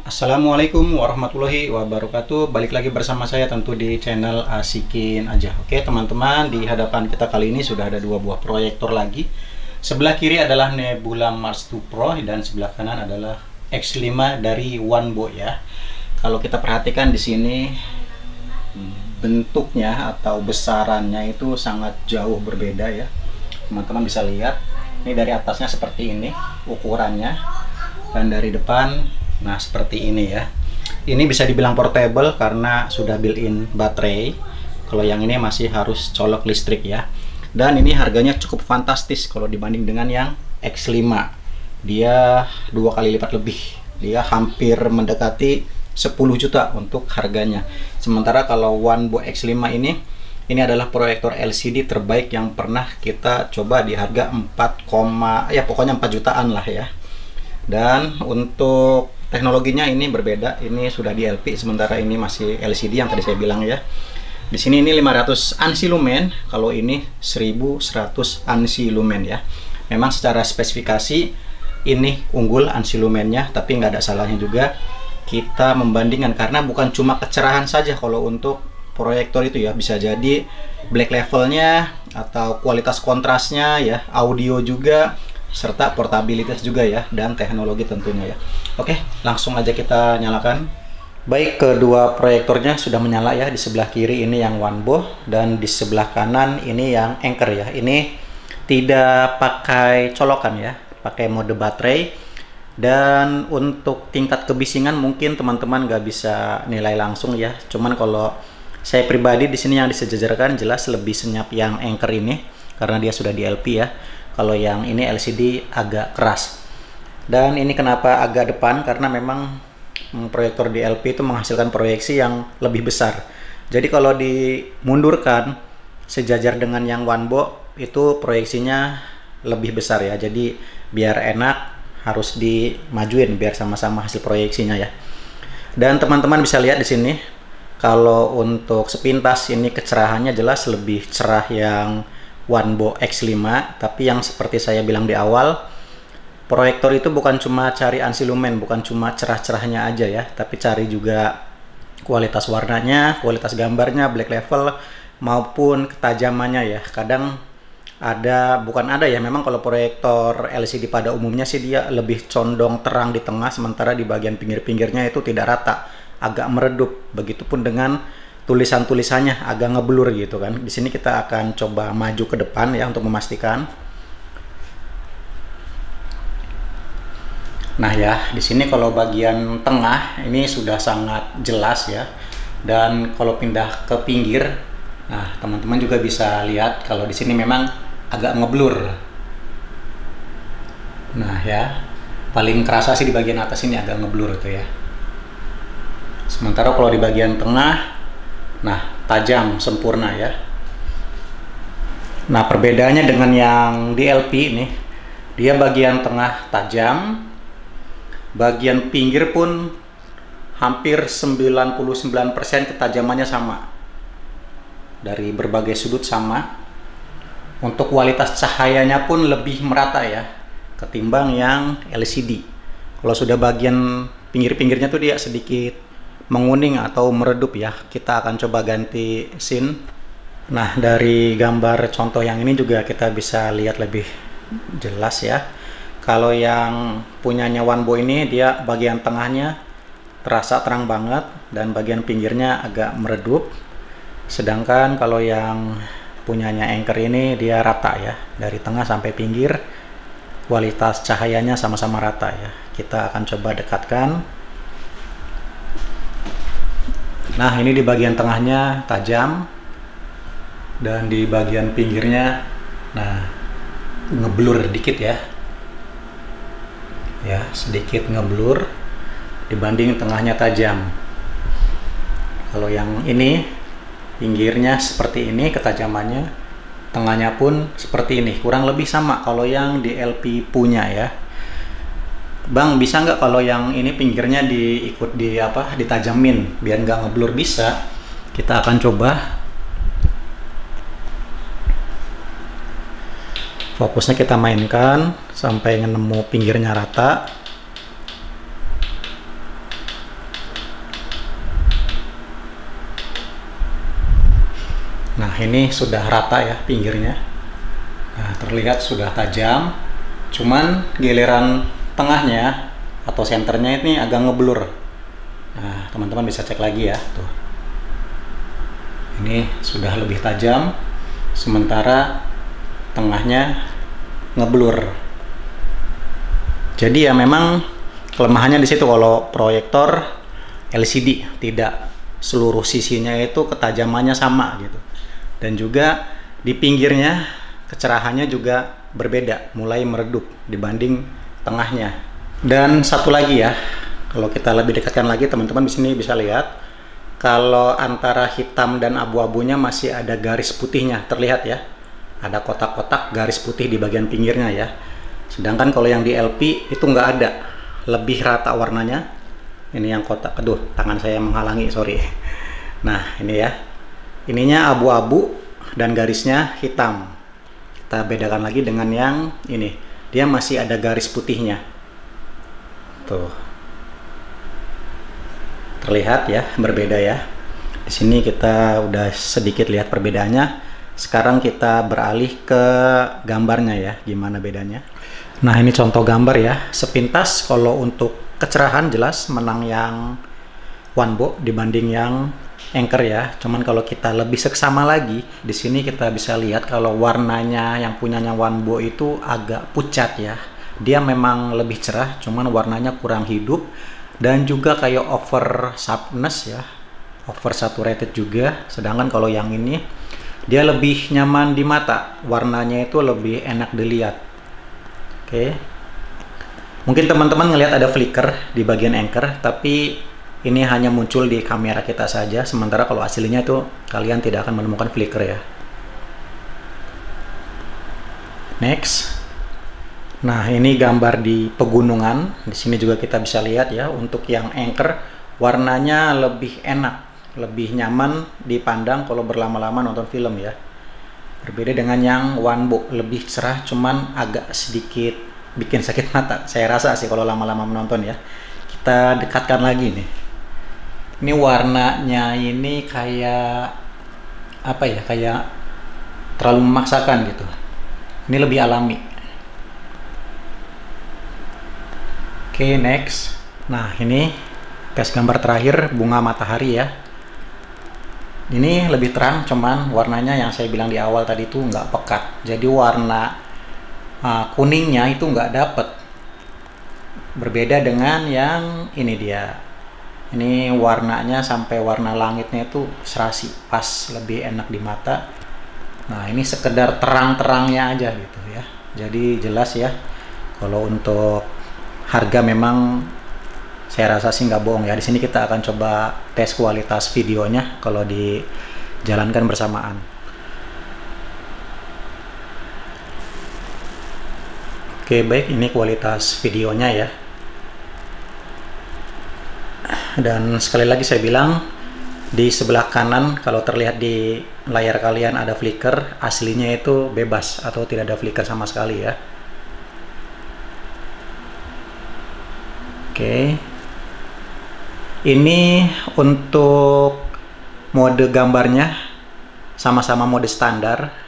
Assalamualaikum warahmatullahi wabarakatuh. Balik lagi bersama saya tentu di channel Asikin Aja. Oke teman-teman, di hadapan kita kali ini sudah ada dua buah proyektor lagi. Sebelah kiri adalah Nebula Mars 2 Pro dan sebelah kanan adalah X5 dari OneBo ya. Kalau kita perhatikan di sini bentuknya atau besarannya itu sangat jauh berbeda ya. Teman-teman bisa lihat, ini dari atasnya seperti ini ukurannya, dan dari depan nah seperti ini ya. Ini bisa dibilang portable karena sudah built-in baterai. Kalau yang ini masih harus colok listrik ya. Dan ini harganya cukup fantastis kalau dibanding dengan yang X5. Dia 2 kali lipat lebih. Dia hampir mendekati 10 juta untuk harganya. Sementara kalau OneBo X5 ini adalah proyektor LCD terbaik yang pernah kita coba di harga 4, ya pokoknya 4 jutaan lah ya. Dan untuk teknologinya ini berbeda. Ini sudah di LP, sementara ini masih LCD yang tadi saya bilang ya. Di sini ini 500 ANSI lumen, kalau ini 1100 ANSI lumen ya. Memang secara spesifikasi ini unggul ANSI lumennya, tapi nggak ada salahnya juga kita membandingkan karena bukan cuma kecerahan saja kalau untuk proyektor itu ya, bisa jadi black levelnya atau kualitas kontrasnya ya, audio juga, serta portabilitas juga ya, dan teknologi tentunya ya. Oke, langsung aja kita nyalakan. Baik, kedua proyektornya sudah menyala ya. Di sebelah kiri ini yang OneBo dan di sebelah kanan ini yang Anker ya. Ini tidak pakai colokan ya, pakai mode baterai. Dan untuk tingkat kebisingan mungkin teman-teman nggak bisa nilai langsung ya. Cuman kalau saya pribadi di sini yang disejajarkan jelas lebih senyap yang Anker ini karena dia sudah di LP ya. Kalau yang ini LCD agak keras. Dan ini kenapa agak depan, karena memang proyektor di LP itu menghasilkan proyeksi yang lebih besar. Jadi kalau dimundurkan sejajar dengan yang OneBo itu proyeksinya lebih besar ya. Jadi biar enak harus dimajuin biar sama-sama hasil proyeksinya ya. Dan teman-teman bisa lihat di sini kalau untuk sepintas ini kecerahannya jelas lebih cerah yang OneBo X5, tapi yang seperti saya bilang di awal, proyektor itu bukan cuma cari ANSI lumen, bukan cuma cerah-cerahnya aja ya, tapi cari juga kualitas warnanya, kualitas gambarnya, black level, maupun ketajamannya ya. Kadang bukan ada ya, memang kalau proyektor LCD pada umumnya sih dia lebih condong terang di tengah, sementara di bagian pinggir-pinggirnya itu tidak rata, agak meredup. Begitupun dengan tulisan-tulisannya agak ngeblur gitu kan. Di sini kita akan coba maju ke depan ya untuk memastikan. Nah ya, di sini kalau bagian tengah ini sudah sangat jelas ya. Dan kalau pindah ke pinggir, nah teman-teman juga bisa lihat kalau di sini memang agak ngeblur. Nah ya, paling kerasa sih di bagian atas ini agak ngeblur tuh ya. Sementara kalau di bagian tengah, nah tajam sempurna ya. Nah perbedaannya dengan yang di LP ini, dia bagian tengah tajam, bagian pinggir pun hampir 99% ketajamannya sama, dari berbagai sudut sama. Untuk kualitas cahayanya pun lebih merata ya ketimbang yang LCD. Kalau sudah bagian pinggir-pinggirnya tuh dia sedikit menguning atau meredup ya. Kita akan coba ganti scene. Nah dari gambar contoh yang ini juga kita bisa lihat lebih jelas ya. Kalau yang punyanya OneBo ini dia bagian tengahnya terasa terang banget dan bagian pinggirnya agak meredup. Sedangkan kalau yang punyanya Anker ini dia rata ya, dari tengah sampai pinggir kualitas cahayanya sama-sama rata ya. Kita akan coba dekatkan. Nah ini di bagian tengahnya tajam dan di bagian pinggirnya nah ngeblur dikit ya, sedikit ngeblur dibanding tengahnya tajam. Kalau yang ini pinggirnya seperti ini ketajamannya, tengahnya pun seperti ini, kurang lebih sama kalau yang di LP punya ya. Bang, bisa nggak kalau yang ini pinggirnya ditajamin biar nggak ngeblur? Bisa. Kita akan coba. Fokusnya kita mainkan sampai nemu pinggirnya rata. Nah, ini sudah rata ya pinggirnya. Nah, terlihat sudah tajam. Cuman giliran tengahnya atau senternya ini agak ngeblur. Nah, teman-teman bisa cek lagi ya. Tuh. Ini sudah lebih tajam. Sementara tengahnya ngeblur. Jadi ya memang kelemahannya di situ kalau proyektor LCD tidak seluruh sisinya itu ketajamannya sama gitu. Dan juga di pinggirnya kecerahannya juga berbeda, mulai meredup dibanding tengahnya. Dan satu lagi ya, kalau kita lebih dekatkan lagi teman-teman di sini bisa lihat kalau antara hitam dan abu-abunya masih ada garis putihnya, terlihat ya. Ada kotak-kotak garis putih di bagian pinggirnya ya. Sedangkan kalau yang di LP itu nggak ada, lebih rata warnanya. Ini yang kotak, aduh tangan saya menghalangi, sorry. Nah ini ya, ininya abu-abu dan garisnya hitam. Kita bedakan lagi dengan yang ini, dia masih ada garis putihnya. Tuh, terlihat ya, berbeda ya. Di sini kita udah sedikit lihat perbedaannya. Sekarang kita beralih ke gambarnya ya, gimana bedanya. Nah ini contoh gambar ya, sepintas kalau untuk kecerahan jelas menang yang Wanbo dibanding yang Anker ya. Cuman kalau kita lebih seksama lagi, di sini kita bisa lihat kalau warnanya yang punyanya Wanbo itu agak pucat ya. Dia memang lebih cerah, cuman warnanya kurang hidup dan juga kayak over sharpness ya, over saturated juga. Sedangkan kalau yang ini dia lebih nyaman di mata, warnanya itu lebih enak dilihat. Oke. Mungkin teman-teman ngelihat ada flicker di bagian anchor, tapi ini hanya muncul di kamera kita saja, sementara kalau aslinya itu kalian tidak akan menemukan flicker ya. Next. Nah, ini gambar di pegunungan. Di sini juga kita bisa lihat ya, untuk yang anchor warnanya lebih enak, lebih nyaman dipandang kalau berlama-lama nonton film ya. Berbeda dengan yang Wanbo, lebih cerah cuman agak sedikit bikin sakit mata. Saya rasa sih kalau lama-lama menonton ya. Kita dekatkan lagi nih. Ini warnanya ini kayak apa ya? Kayak terlalu memaksakan gitu. Ini lebih alami. Oke, next. Nah, ini tes gambar terakhir bunga matahari ya. Ini lebih terang, cuman warnanya yang saya bilang di awal tadi itu nggak pekat. Jadi warna kuningnya itu nggak dapet. Berbeda dengan yang ini dia. Ini warnanya sampai warna langitnya itu serasi, pas, lebih enak di mata. Nah ini sekedar terang-terangnya aja gitu ya. Jadi jelas ya. Kalau untuk harga memang saya rasa sih nggak bohong ya. Di sini kita akan coba tes kualitas videonya kalau dijalankan bersamaan. Oke, baik, ini kualitas videonya ya. Dan sekali lagi saya bilang, di sebelah kanan kalau terlihat di layar kalian ada flicker, aslinya itu bebas atau tidak ada flicker sama sekali ya. Oke. Ini untuk mode gambarnya sama-sama mode standar.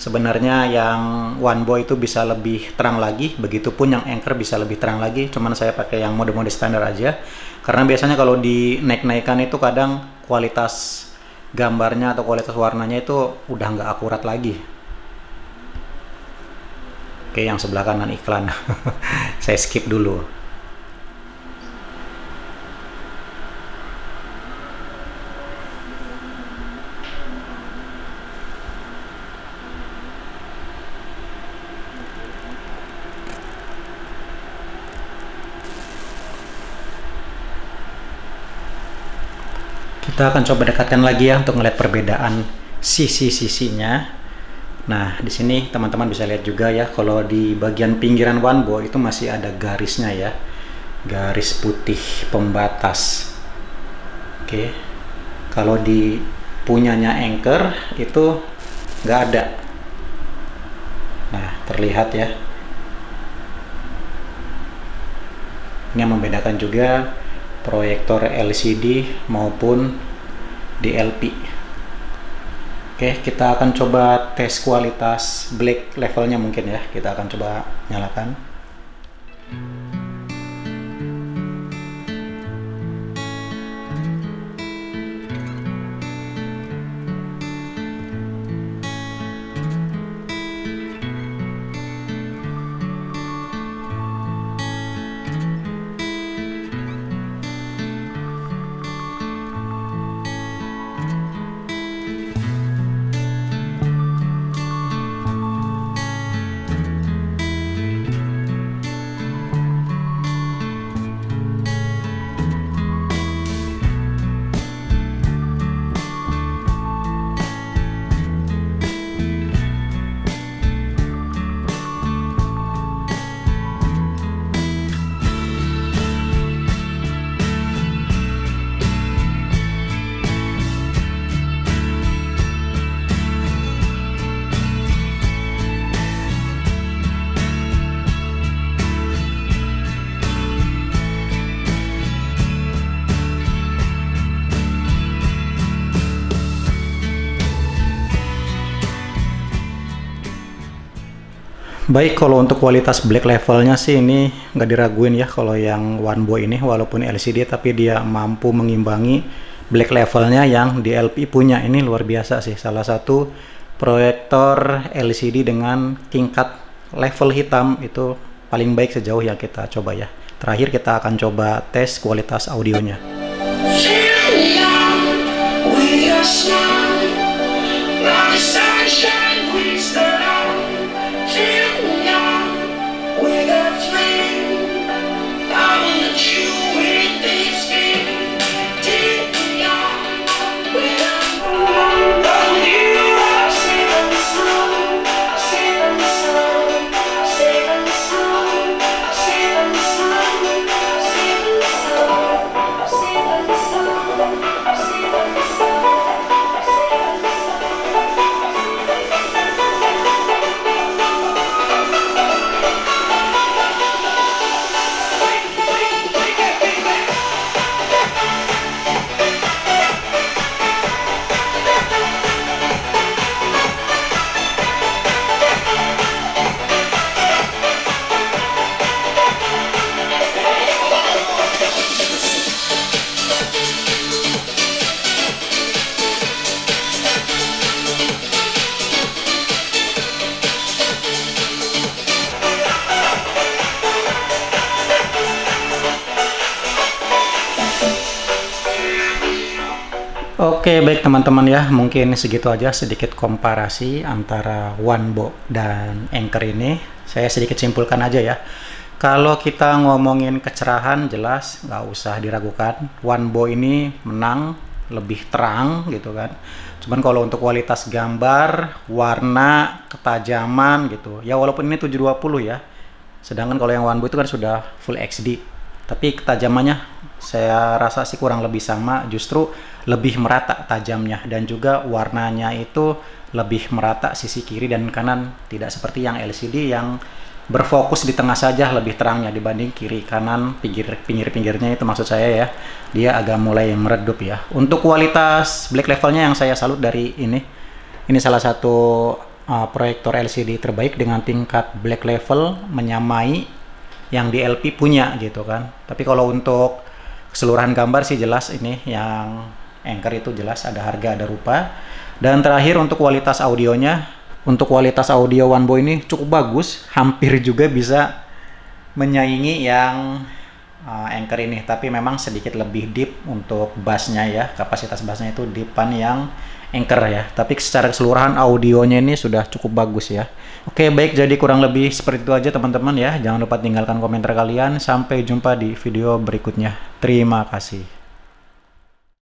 Sebenarnya yang Wanbo itu bisa lebih terang lagi, begitupun yang Anker bisa lebih terang lagi, cuman saya pakai yang mode-mode standar aja. Karena biasanya kalau dinaik-naikan itu kadang kualitas gambarnya atau kualitas warnanya itu udah nggak akurat lagi. Oke, yang sebelah kanan iklan. Saya skip dulu. Kita akan coba dekatkan lagi ya untuk melihat perbedaan sisi-sisinya. Nah, di sini teman-teman bisa lihat juga ya, kalau di bagian pinggiran Wanbo itu masih ada garisnya ya. Garis putih pembatas. Oke. Kalau di punyanya Anker itu nggak ada. Nah, terlihat ya. Ini yang membedakan juga proyektor LCD maupun di LP. Oke, kita akan coba tes kualitas black levelnya mungkin ya. Kita akan coba nyalakan. Baik, kalau untuk kualitas black levelnya sih ini nggak diraguin ya kalau yang OneBo ini, walaupun LCD tapi dia mampu mengimbangi black levelnya yang DLP punya. Ini luar biasa sih, salah satu proyektor LCD dengan tingkat level hitam itu paling baik sejauh yang kita coba ya. Terakhir kita akan coba tes kualitas audionya. Oke, baik teman-teman ya, mungkin segitu aja sedikit komparasi antara OneBo dan Anker ini. Saya sedikit simpulkan aja ya. Kalau kita ngomongin kecerahan, jelas nggak usah diragukan. OneBo ini menang, lebih terang gitu kan. Cuman kalau untuk kualitas gambar, warna, ketajaman gitu, ya walaupun ini 720 ya. Sedangkan kalau yang OneBo itu kan sudah Full HD. Tapi ketajamannya saya rasa sih kurang lebih sama, justru lebih merata tajamnya, dan juga warnanya itu lebih merata sisi kiri dan kanan, tidak seperti yang LCD yang berfokus di tengah saja lebih terangnya dibanding kiri kanan, pinggir-pinggirnya itu maksud saya ya, dia agak mulai meredup ya. Untuk kualitas black levelnya yang saya salut dari ini salah satu proyektor LCD terbaik dengan tingkat black level menyamai yang DLP punya gitu kan. Tapi kalau untuk keseluruhan gambar sih jelas ini yang Anker itu jelas ada harga ada rupa. Dan terakhir untuk kualitas audionya, untuk kualitas audio OneBo ini cukup bagus, hampir juga bisa menyaingi yang Anker ini, tapi memang sedikit lebih deep untuk bassnya ya, kapasitas bassnya itu deepan yang Anker ya. Tapi secara keseluruhan audionya ini sudah cukup bagus ya. Oke, baik, jadi kurang lebih seperti itu aja teman-teman ya. Jangan lupa tinggalkan komentar kalian. Sampai jumpa di video berikutnya. Terima kasih.